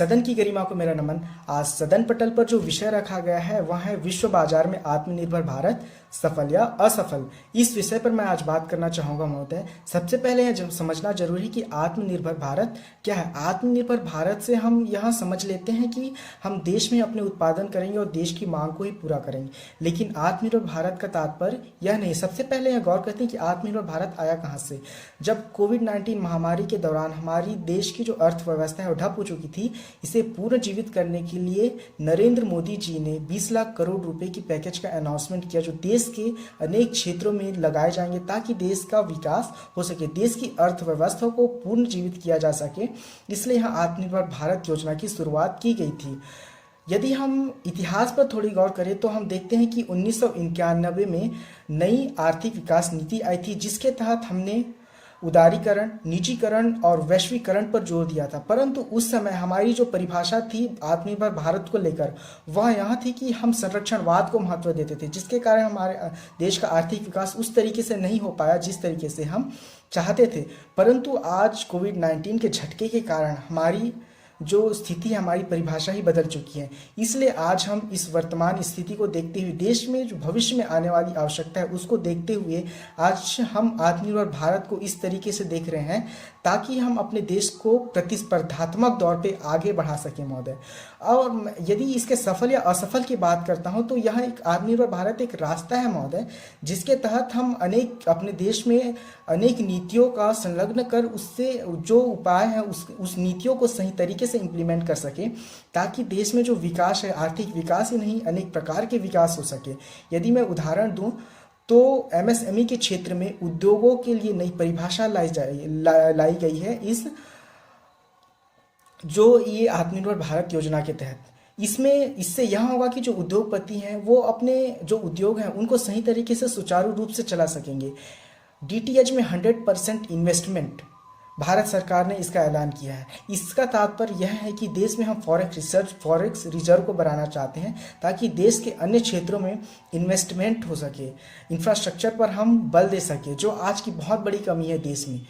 सदन की गरिमा को मेरा नमन। आज सदन पटल पर जो विषय रखा गया है वह है विश्व बाजार में आत्मनिर्भर भारत सफल या असफल। इस विषय पर मैं आज बात करना चाहूँगा महोदय। सबसे पहले यह समझना जरूरी कि आत्मनिर्भर भारत क्या है। आत्मनिर्भर भारत से हम यह समझ लेते हैं कि हम देश में अपने उत्पादन करेंगे और देश की मांग को ही पूरा करेंगे, लेकिन आत्मनिर्भर भारत का तात्पर्य यह नहीं। सबसे पहले यह गौर करते हैं कि आत्मनिर्भर भारत आया कहाँ से। जब कोविड-19 महामारी के दौरान हमारी देश की जो अर्थव्यवस्था है वो ठप हो चुकी थी, इसे पुनर्जीवित करने के लिए नरेंद्र मोदी जी ने 20 लाख करोड़ रुपए की पैकेज का अनाउंसमेंट किया, जो देश के अनेक क्षेत्रों में लगाए जाएंगे ताकि देश का विकास हो सके, देश की अर्थव्यवस्था को पुनर्जीवित किया जा सके। इसलिए यहाँ आत्मनिर्भर भारत योजना की शुरुआत की गई थी। यदि हम इतिहास पर थोड़ी गौर करें तो हम देखते हैं कि 1991 में नई आर्थिक विकास नीति आई थी, जिसके तहत हमने उदारीकरण, निजीकरण और वैश्वीकरण पर जोर दिया था। परंतु उस समय हमारी जो परिभाषा थी आत्मनिर्भर भारत को लेकर वह यह थी कि हम संरक्षणवाद को महत्व देते थे, जिसके कारण हमारे देश का आर्थिक विकास उस तरीके से नहीं हो पाया जिस तरीके से हम चाहते थे। परंतु आज कोविड-19 के झटके के कारण हमारी जो स्थिति है, हमारी परिभाषा ही बदल चुकी है। इसलिए आज हम इस वर्तमान स्थिति को देखते हुए, देश में जो भविष्य में आने वाली आवश्यकता है उसको देखते हुए आज हम आत्मनिर्भर भारत को इस तरीके से देख रहे हैं ताकि हम अपने देश को प्रतिस्पर्धात्मक दौर पे आगे बढ़ा सकें महोदय। और यदि इसके सफल या असफल की बात करता हूं तो यह एक आत्मनिर्भर भारत एक रास्ता है महोदय, जिसके तहत हम अपने देश में अनेक नीतियों का संलग्न कर उससे जो उपाय है उस नीतियों को सही तरीके से इम्प्लीमेंट कर सके, ताकि देश में जो विकास है आर्थिक विकास ही नहीं अनेक प्रकार के विकास हो सके। यदि मैं उदाहरण दूं तो एमएसएमई के क्षेत्र में उद्योगों के लिए नई परिभाषा लाई गई है ये आत्मनिर्भर भारत योजना के तहत। इससे यह होगा कि जो उद्योगपति हैं वो अपने जो उद्योग हैं उनको सही तरीके से सुचारू रूप से चला सकेंगे। डीटीएच में 100% इन्वेस्टमेंट भारत सरकार ने इसका ऐलान किया है। इसका तात्पर्य यह है कि देश में हम फॉरेक्स रिजर्व को बढ़ाना चाहते हैं ताकि देश के अन्य क्षेत्रों में इन्वेस्टमेंट हो सके, इंफ्रास्ट्रक्चर पर हम बल दे सके, जो आज की बहुत बड़ी कमी है देश में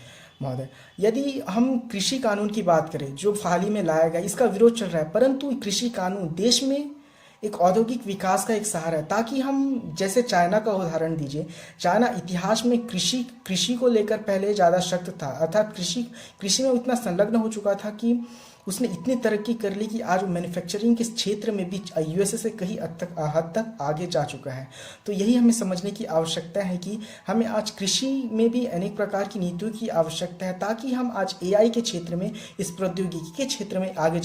महोदय। यदि हम कृषि कानून की बात करें जो हाल ही में लाया गया, इसका विरोध चल रहा है, परंतु कृषि कानून देश में एक औद्योगिक विकास का एक सहारा है, ताकि हम जैसे चाइना का उदाहरण दीजिए। चाइना इतिहास में कृषि को लेकर पहले ज़्यादा सख्त था, अर्थात कृषि में इतना संलग्न हो चुका था कि उसने इतनी तरक्की कर ली कि आज मैन्युफैक्चरिंग के क्षेत्र में भी यूएसए से कई हद तक आगे जा चुका है। तो यही हमें समझने की आवश्यकता है कि हमें आज कृषि में भी अनेक प्रकार की नीतियों की आवश्यकता है, ताकि हम आज एआई के क्षेत्र में, इस प्रौद्योगिकी के क्षेत्र में आगे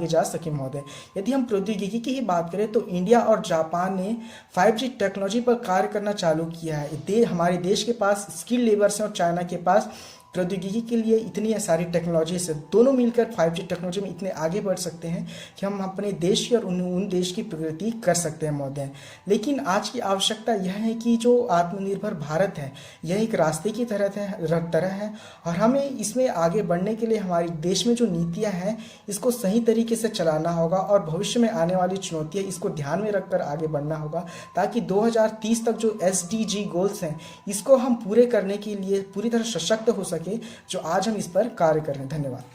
जा सकें महोदय। यदि हम प्रौद्योगिकी की ही बात करें तो इंडिया और जापान ने 5G टेक्नोलॉजी पर कार्य करना चालू किया है। हमारे देश के पास स्किल लेबर्स हैं और चाइना के पास प्रौद्योगिकी के लिए इतनी सारी टेक्नोलॉजी से दोनों मिलकर 5G टेक्नोलॉजी में इतने आगे बढ़ सकते हैं कि हम अपने देश की और उन देश की प्रगति कर सकते हैं महोदय। लेकिन आज की आवश्यकता यह है कि जो आत्मनिर्भर भारत है यह एक रास्ते की तरह है और हमें इसमें आगे बढ़ने के लिए हमारे देश में जो नीतियाँ हैं इसको सही तरीके से चलाना होगा और भविष्य में आने वाली चुनौतियाँ इसको ध्यान में रखकर आगे बढ़ना होगा, ताकि 2030 तक जो SDG गोल्स हैं इसको हम पूरे करने के लिए पूरी तरह सशक्त हो सके, जो आज हम इस पर कार्य कर रहे हैं। धन्यवाद।